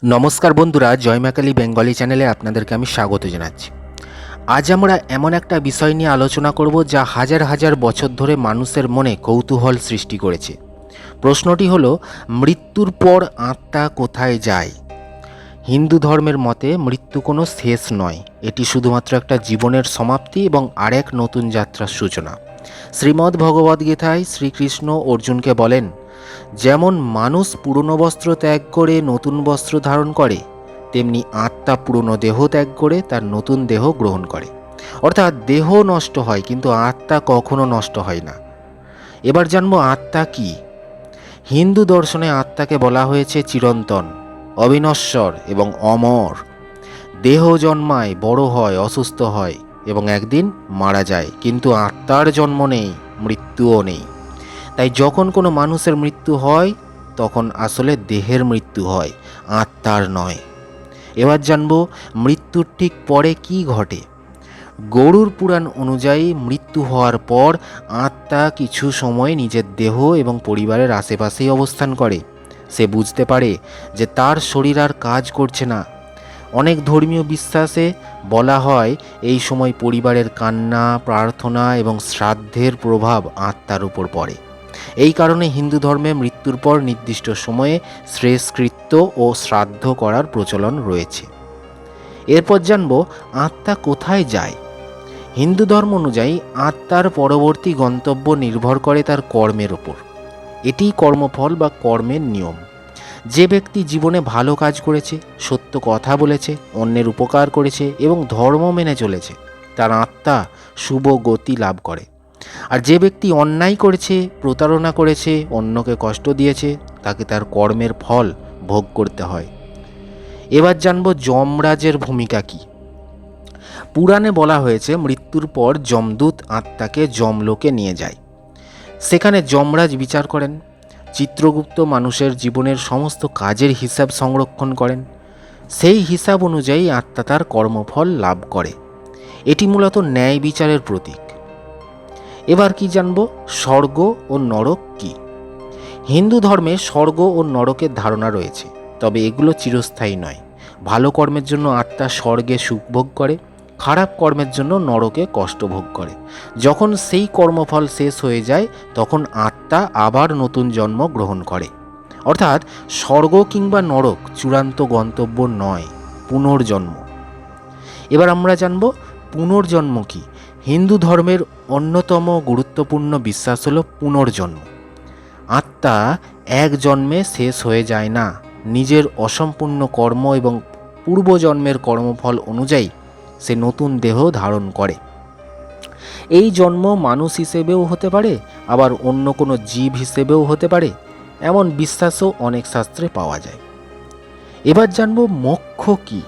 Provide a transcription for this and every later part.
নমস্কার বন্ধুরা, জয় মা কালী বেঙ্গলি চ্যানেলে আপনাদেরকে আমি স্বাগত জানাচ্ছি। আজ আমরা এমন একটা বিষয় নিয়ে আলোচনা করব যা হাজার হাজার বছর ধরে মানুষের মনে কৌতূহল সৃষ্টি করেছে। প্রশ্নটি হলো, মৃত্যুর পর আত্মা কোথায় যায়? হিন্দু ধর্মের মতে মৃত্যু কোনো শেষ নয়, এটি শুধুমাত্র একটা জীবনের সমাপ্তি এবং আরেক নতুন যাত্রার সূচনা। শ্রীমদ্ ভগবদ্গীতায় শ্রীকৃষ্ণ অর্জুনকে বলেন, যেমন মানুষ পুরনো বস্ত্র ত্যাগ করে নতুন বস্ত্র ধারণ করে, তেমনি আত্মা পুরনো দেহ ত্যাগ করে তার নতুন দেহ গ্রহণ করে। অর্থাৎ দেহ নষ্ট হয় কিন্তু আত্মা কখনো নষ্ট হয় না। এবার জানবো আত্মা কি। হিন্দু দর্শনে আত্মাকে বলা হয়েছে চিরন্তন, অবিনশ্বর এবং অমর। দেহ জন্মায়, বড় হয়, অসুস্থ হয় এবং একদিন মারা যায়, কিন্তু আত্মার জন্ম নেই, মৃত্যুও নেই। তাই যখন কোনো মানুষের মৃত্যু হয় তখন আসলে দেহের মৃত্যু হয়, আত্মার নয়। এবার জানবো মৃত্যুর ঠিক পরে কি ঘটে। গরুড় পুরাণ অনুযায়ী মৃত্যু হওয়ার পর আত্মা কিছু সময় নিজের দেহ এবং পরিবারের আশেপাশেই অবস্থান করে। সে বুঝতে পারে যে তার শরীর আর কাজ করছে না। অনেক ধর্মীয় বিশ্বাসে বলা হয় এই সময় পরিবারের কান্না, প্রার্থনা এবং শ্রাদ্ধের প্রভাব আত্মার উপর পড়ে। এই কারণে হিন্দু ধর্মে মৃত্যুর পর নির্দিষ্ট সময়ে শেষকৃত্য ও শ্রাদ্ধ করার প্রচলন রয়েছে। এরপর জানব আত্মা কোথায় যায়। হিন্দু ধর্ম অনুযায়ী আত্মার পরবর্তী গন্তব্য নির্ভর করে তার কর্মের ওপর। এটি কর্মফল বা কর্মের নিয়ম। যে ব্যক্তি জীবনে ভালো কাজ করেছে, সত্য কথা বলেছে, অন্যের উপকার করেছে এবং ধর্ম মেনে চলেছে, তার আত্মা শুভ গতি লাভ করে। আর যে ব্যক্তি অন্যায় করেছে, প্রতারণা করেছে, অন্যকে কষ্ট দিয়েছে, তাকে তার কর্মের ফল ভোগ করতে হয়। এবার জানব যমরাজের ভূমিকা কী। পুরাণে বলা হয়েছে মৃত্যুর পর যমদূত আত্মাকে যমলোকে নিয়ে যায়। সেখানে যমরাজ বিচার করেন। চিত্রগুপ্ত মানুষের জীবনের সমস্ত কাজের হিসাব সংরক্ষণ করেন। সেই হিসাব অনুযায়ী আত্মা তার কর্মফল লাভ করে। এটি মূলত ন্যায় বিচারের প্রতীক। এবার কি জানব স্বর্গ ও নরক কি। হিন্দু ধর্মে স্বর্গ ও নরকের ধারণা রয়েছে, তবে এগুলো চিরস্থায়ী নয়। ভালো কর্মের জন্য আত্মা স্বর্গে সুখ ভোগ করে, খারাপ কর্মের জন্য নরকে কষ্ট ভোগ করে। যখন সেই কর্মফল শেষ হয়ে যায় তখন আত্মা আবার নতুন জন্ম গ্রহণ করে। অর্থাৎ স্বর্গ কিংবা নরক চূড়ান্ত গন্তব্য নয়, পুনর্জন্ম। এবার আমরা জানব পুনর্জন্ম কি। হিন্দু ধর্মের অন্যতম গুরুত্বপূর্ণ বিশ্বাস হল পুনর্জন্ম। আত্মা এক জন্মে শেষ হয়ে যায় না। নিজের অসম্পূর্ণ কর্ম এবং পূর্বজন্মের কর্মফল অনুযায়ী সে নতুন দেহ ধারণ করে। এই জন্ম মানুষ হিসেবেও হতে পারে, আবার অন্য কোনো জীব হিসেবেও হতে পারে, এমন বিশ্বাসও অনেক শাস্ত্রে পাওয়া যায়। এবার জানব মোক্ষ কি।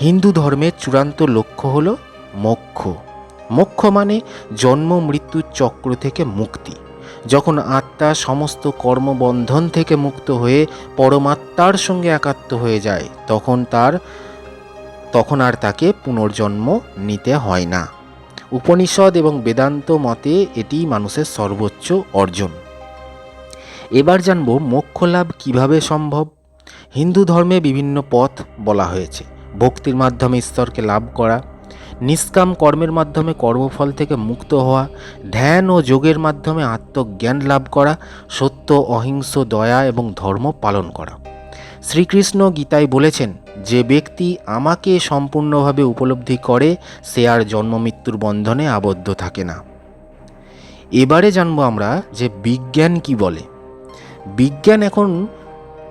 হিন্দু ধর্মের চূড়ান্ত লক্ষ্য হল মোক্ষ। মোক্ষ মানে জন্ম মৃত্যুর চক্র থেকে মুক্তি। যখন আত্মা সমস্ত কর্মবন্ধন থেকে মুক্ত হয়ে পরমাত্মার সঙ্গে একাত্ম হয়ে যায় তখন আর তাকে পুনর্জন্ম নিতে হয় না। উপনিষদ এবং বেদান্ত মতে এটি মানুষের সর্বোচ্চ অর্জন। এবার জানব মোক্ষ লাভ কীভাবে সম্ভব। হিন্দু ধর্মে বিভিন্ন পথ বলা হয়েছে। ভক্তির মাধ্যমে ঈশ্বরকে লাভ করা, নিষ্কাম কর্মের মাধ্যমে কর্মফল থেকে মুক্ত হওয়া, ধ্যান ও যোগের মাধ্যমে আত্মজ্ঞান লাভ করা, সত্য, অহিংস, দয়া এবং ধর্ম পালন করা। শ্রীকৃষ্ণ গীতায় বলেছেন, যে ব্যক্তি আমাকে সম্পূর্ণভাবে উপলব্ধি করে সে আর জন্মমৃত্যুর বন্ধনে আবদ্ধ থাকে না। এবারে জানবো আমরা যে বিজ্ঞান কি বলে। বিজ্ঞান এখন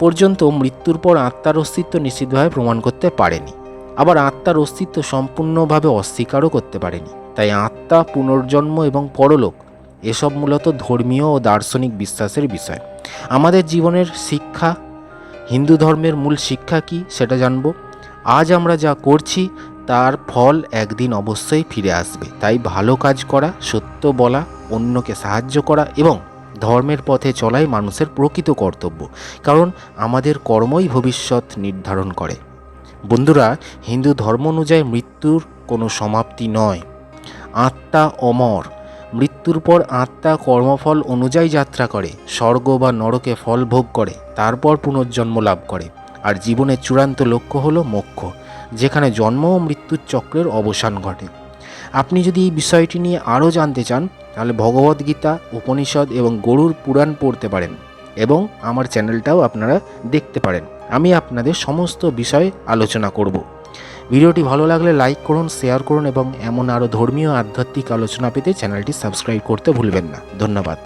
পর্যন্ত মৃত্যুর পর আত্মার অস্তিত্ব নিশ্চিতভাবে প্রমাণ করতে পারেনি, আবার আত্মার অস্তিত্ব সম্পূর্ণভাবে অস্বীকারও করতে পারেনি। তাই আত্মা, পুনর্জন্ম এবং পরলোক এসব মূলত ধর্মীয় ও দার্শনিক বিশ্বাসের বিষয়। আমাদের জীবনের শিক্ষা, হিন্দু ধর্মের মূল শিক্ষা কি সেটা জানব। আজ আমরা যা করছি তার ফল একদিন অবশ্যই ফিরে আসবে। তাই ভালো কাজ করা, সত্য বলা, অন্যকে সাহায্য করা এবং ধর্মের পথে চলাই মানুষের প্রকৃত কর্তব্য, কারণ আমাদের কর্মই ভবিষ্যৎ নির্ধারণ করে। বন্ধুরা, হিন্দু ধর্ম অনুযায়ী মৃত্যুর কোনো সমাপ্তি নয়। আত্মা অমর। মৃত্যুর পর আত্মা কর্মফল অনুযায়ী যাত্রা করে, স্বর্গ বা নরকে ফল ভোগ করে, তারপর পুনর্জন্ম লাভ করে। আর জীবনের চূড়ান্ত লক্ষ্য হলো মোক্ষ, যেখানে জন্ম ও মৃত্যুর চক্রের অবসান ঘটে। আপনি যদি এই বিষয়টি নিয়ে আরও জানতে চান তাহলে ভগবদ্গীতা, উপনিষদ এবং গরুড় পুরাণ পড়তে পারেন এবং আমার চ্যানেলটাও আপনারা দেখতে পারেন। আমি আপনাদের সমস্ত বিষয়ে আলোচনা করব। ভিডিওটি ভালো লাগলে লাইক করুন, শেয়ার করুন এবং এমন আরও ধর্মীয় আধ্যাত্মিক আলোচনা পেতে চ্যানেলটি সাবস্ক্রাইব করতে ভুলবেন না। ধন্যবাদ।